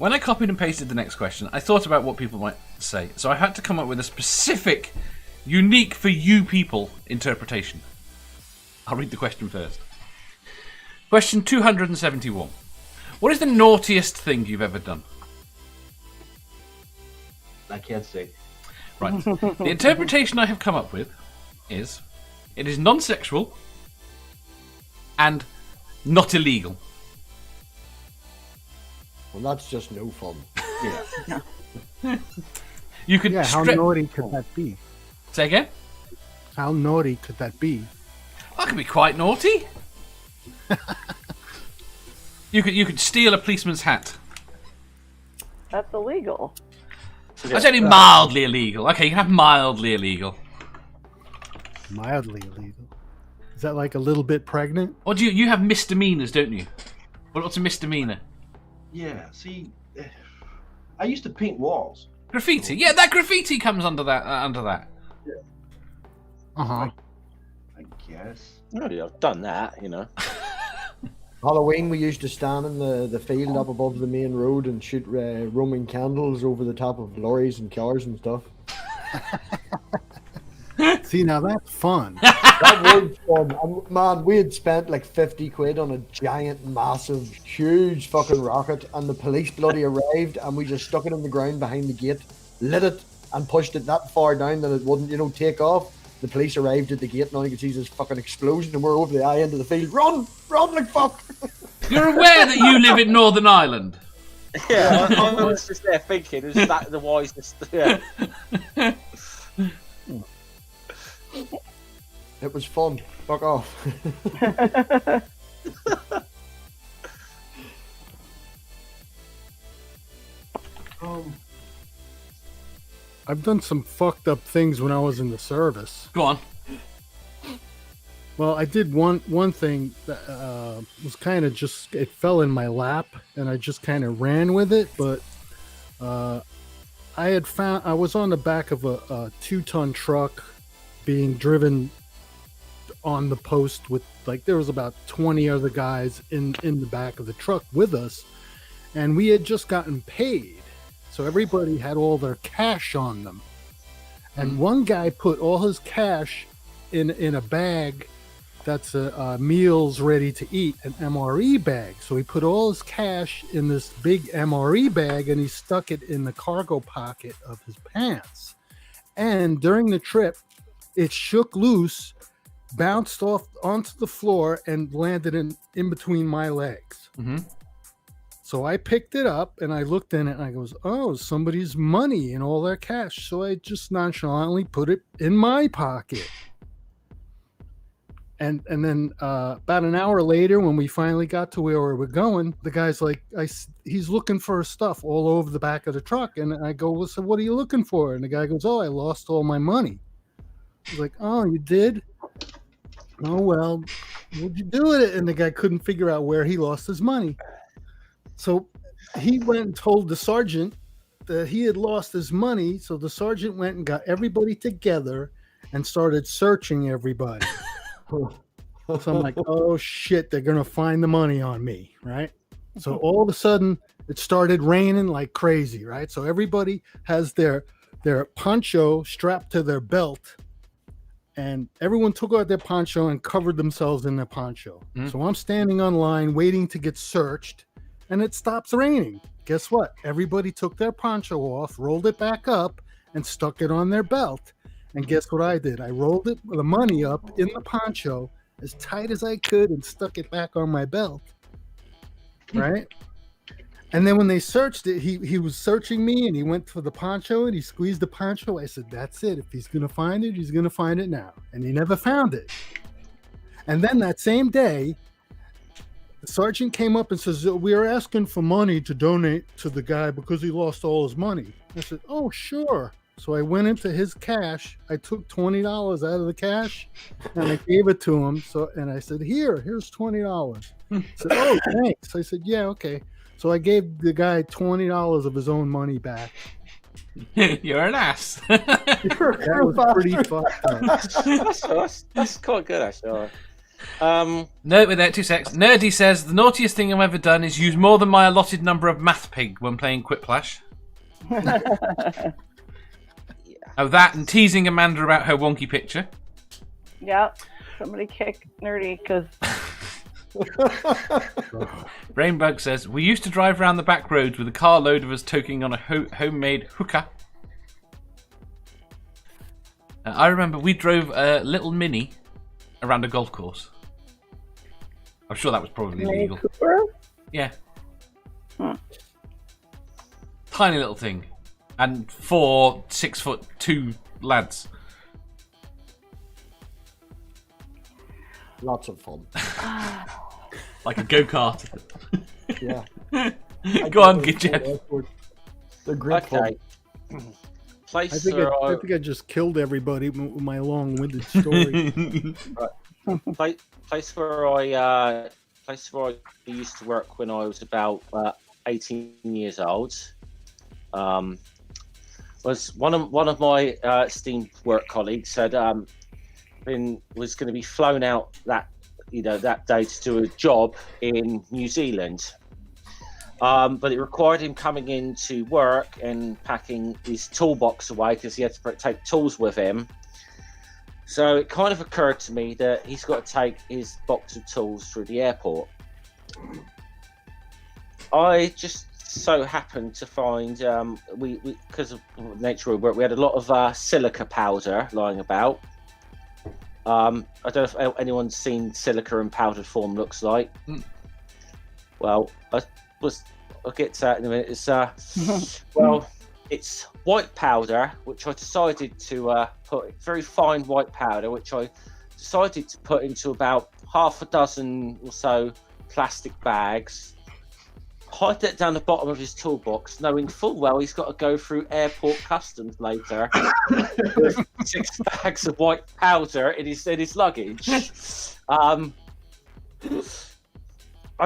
When I copied and pasted the next question, I thought about what people might say. So I had to come up with a specific, unique for you people interpretation. I'll read the question first. Question 271. What is the naughtiest thing you've ever done? I can't say. Right. The interpretation I have come up with is it is non-sexual and not illegal. Well, that's just no fun. Yeah. You could how naughty could that be? Say again? How naughty could that be? That could be quite naughty. You could steal a policeman's hat. That's illegal. That's only mildly illegal. Okay, you can have mildly illegal. Mildly illegal. Is that like a little bit pregnant? Or do you have misdemeanors, don't you? What's a misdemeanor? Yeah, see, I used to paint walls. Graffiti. Yeah, that graffiti comes under that. Uh-huh. I guess. Oh, yeah, I've done that, you know. Halloween, we used to stand in the field up above the main road and shoot Roman candles over the top of lorries and cars and stuff. See, now that's fun. That was fun. And, man, we had spent like 50 quid on a giant, massive, huge fucking rocket, and the police bloody arrived, and we just stuck it in the ground behind the gate, lit it, and pushed it that far down that it wouldn't, take off. The police arrived at the gate, and all you could see is this fucking explosion, and we're over the eye end of the field. Run like fuck! You're aware that you live in Northern Ireland? Yeah, I was just there thinking, is that the wisest? Yeah. It was fun. Fuck off. I've done some fucked up things when I was in the service. Go on. Well, I did one thing that was kind of just, it fell in my lap, and I just kind of ran with it, but I was on the back of a 2-ton truck being driven on the post with, like, there was about 20 other guys in the back of the truck with us, and we had just gotten paid. So everybody had all their cash on them. And one guy put all his cash in a bag that's meals ready to eat, an MRE bag. So he put all his cash in this big MRE bag, and he stuck it in the cargo pocket of his pants. And during the trip, it shook loose, bounced off onto the floor, and landed in between my legs. Mm-hmm. So I picked it up and I looked in it and I goes, oh, somebody's money and all their cash. So I just nonchalantly put it in my pocket. And then about an hour later, when we finally got to where we were going, the guy's like, he's looking for stuff all over the back of the truck. And I go, well, so what are you looking for? And the guy goes, oh, I lost all my money. I was like, oh, you did? Oh, well, what'd you do with it? And the guy couldn't figure out where he lost his money. So he went and told the sergeant that he had lost his money. So the sergeant went and got everybody together and started searching everybody. So I'm like, oh shit, they're going to find the money on me, right? So all of a sudden it started raining like crazy, right? So everybody has their poncho strapped to their belt, and everyone took out their poncho and covered themselves in their poncho. So I'm standing on line waiting to get searched. And it stops raining. Guess what? Everybody took their poncho off, rolled it back up, and stuck it on their belt. And guess what I did? I rolled the money up in the poncho as tight as I could and stuck it back on my belt. Right? And then when they searched it, he was searching me, and he went for the poncho and he squeezed the poncho. I said, that's it. If he's going to find it, he's going to find it now. And he never found it. And then that same day, the sergeant came up and says, we are asking for money to donate to the guy because he lost all his money. I said, oh, sure. So I went into his cash. I took $20 out of the cash and I gave it to him. And I said, here's $20. He said, oh, thanks. I said, yeah, okay. So I gave the guy $20 of his own money back. You're an ass. That was pretty fucked up. That's quite good, actually. No, without 2 secs. Nerdy says, the naughtiest thing I've ever done is use more than my allotted number of Math Pig when playing Quiplash. Oh, that and teasing Amanda about her wonky picture. Yeah. Somebody kick Nerdy because Brainbug says, we used to drive around the back roads with a carload of us toking on a homemade hookah. I remember we drove a little Mini around a golf course. I'm sure that was probably illegal. Cooper? Yeah. Hmm. Tiny little thing. And 4 6'2" lads. Lots of fun. Like a go-kart. Yeah. Go on, Jeff. They're great Okay. I think I just killed everybody with my long-winded story. Place where I used to work when I was about 18 years old. Was one of my esteemed work colleagues was going to be flown out that day to do a job in New Zealand. But it required him coming into work and packing his toolbox away because he had to take tools with him. So it kind of occurred to me that he's got to take his box of tools through the airport. I just so happened to find we because of the nature of work, we had a lot of silica powder lying about. I don't know if anyone's seen silica in powdered form looks like. Well, I'll get to that in a minute. It's it's white powder, which I decided to put very fine white powder, which I decided to put into about half a dozen or so plastic bags. Hide that down the bottom of his toolbox, knowing full well he's got to go through airport customs later with 6 bags of white powder in his luggage. I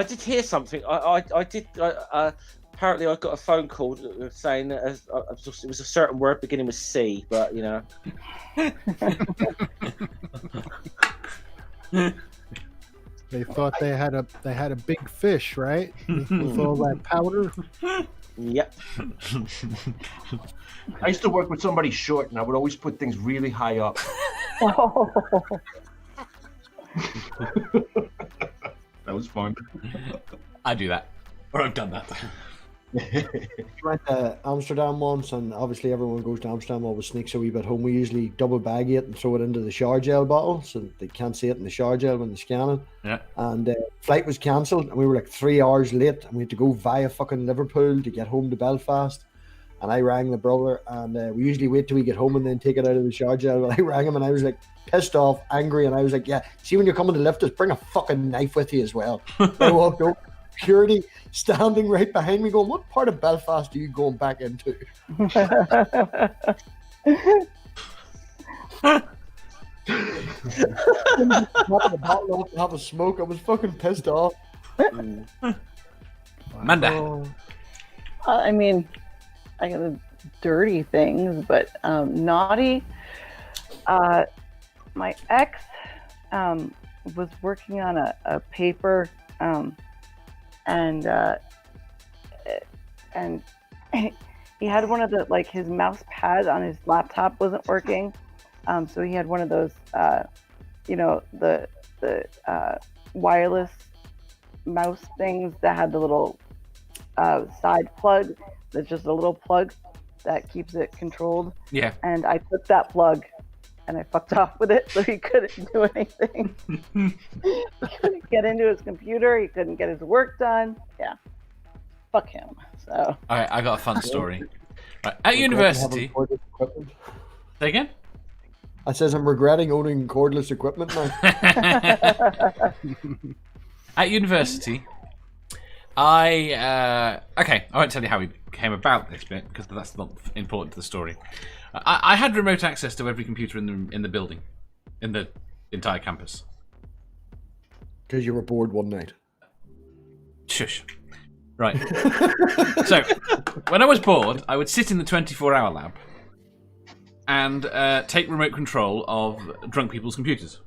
did hear something. Apparently, I got a phone call saying that it was a certain word beginning with C, but They thought they had a big fish, right? With all that powder. Yep. I used to work with somebody short, and I would always put things really high up. That was fun. I do that. Or I've done that. We went to Amsterdam once, and obviously everyone goes to Amsterdam always sneaks a wee bit home. We usually double bag it and throw it into the shower gel bottle so they can't see it in the shower gel when they scan it. Yeah. And flight was cancelled, and we were like 3 hours late, and we had to go via fucking Liverpool to get home to Belfast. And I rang the brother, and we usually wait till we get home and then take it out of the shower gel. But I rang him, and I was like pissed off, angry, and I was like, "Yeah, see when you're coming to lift us, bring a fucking knife with you as well." I walked over. Security standing right behind me going, what part of Belfast are you going back into? Have a smoke. I was fucking pissed off. Amanda. I mean, I got the dirty things, but naughty. My ex was working on a paper. And he had one of the his mouse pad on his laptop wasn't working, so he had one of those the wireless mouse things that had the little side plug. That's just a little plug that keeps it controlled. Yeah. And I took that plug and I fucked off with it, so he couldn't do anything. He couldn't get into his computer. He couldn't get his work done. Yeah, fuck him. So. All right, I got a fun story. Right, at university. Say again? I says I'm regretting owning cordless equipment now. At university, I won't tell you how we came about this bit because that's not important to the story. I had remote access to every computer in the building, in the entire campus. Because you were bored one night. Shush. Right. So, when I was bored, I would sit in the 24-hour lab and take remote control of drunk people's computers.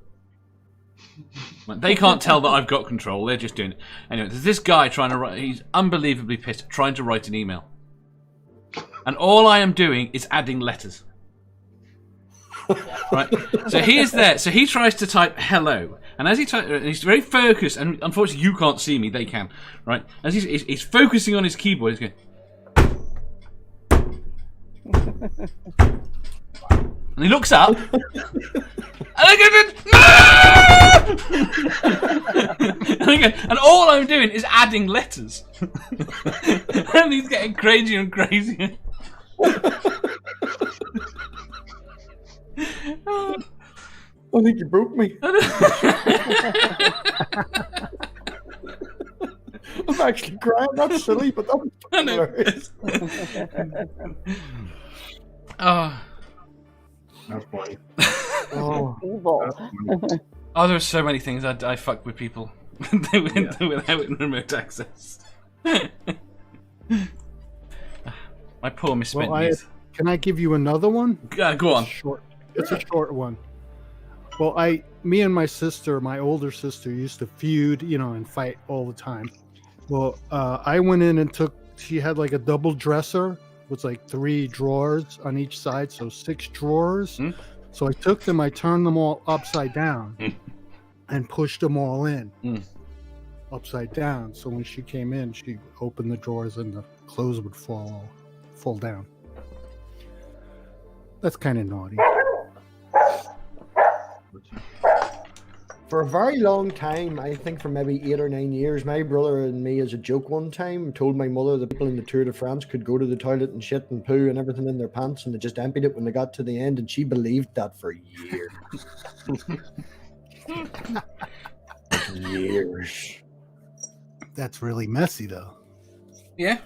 They can't tell that I've got control. They're just doing it. Anyway, there's this guy trying to write. He's unbelievably pissed, trying to write an email. And all I am doing is adding letters. Right? So he is there. So he tries to type hello. And as he types, he's very focused. And unfortunately, you can't see me. They can. Right? As he's focusing on his keyboard, he's going. And he looks up. And all I'm doing is adding letters. And he's getting crazier and crazier. I think you broke me. I'm actually crying. That's silly, but that was hilarious. Oh. That's funny. Oh. Evil. Oh, there's so many things I fuck with people without remote access. My poor misspent youth. Can I give you another one? Go on. It's a short one. Well, me and my sister, my older sister, used to feud, and fight all the time. Well, I went in and she had like a double dresser with like 3 drawers on each side, so 6 drawers. So I took them, I turned them all upside down and pushed them all in upside down. So when she came in, she opened the drawers and the clothes would fall down. That's kind of naughty. For a very long time, I think for maybe 8 or 9 years, my brother and me, as a joke one time, told my mother that people in the Tour de France could go to the toilet and shit and poo and everything in their pants, and they just emptied it when they got to the end, and she believed that for years. Years. That's really messy, though. Yeah.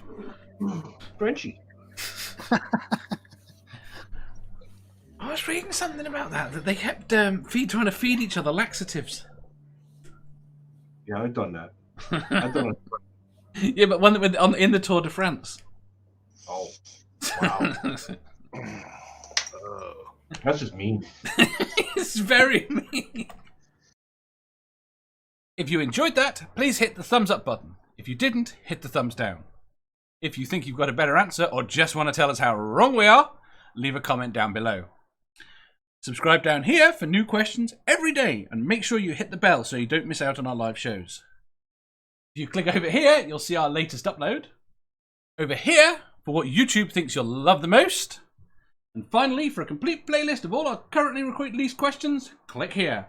Frenchy. I was reading something about that they kept trying to feed each other laxatives. Yeah, I've done that. I've done it. Yeah, but in the Tour de France. Oh, wow. That's just mean. It's very mean. If you enjoyed that, please hit the thumbs up button. If you didn't, hit the thumbs down. If you think you've got a better answer or just want to tell us how wrong we are, leave a comment down below. Subscribe down here for new questions every day, and make sure you hit the bell so you don't miss out on our live shows. If you click over here, you'll see our latest upload. Over here, for what YouTube thinks you'll love the most. And finally, for a complete playlist of all our currently released questions, click here.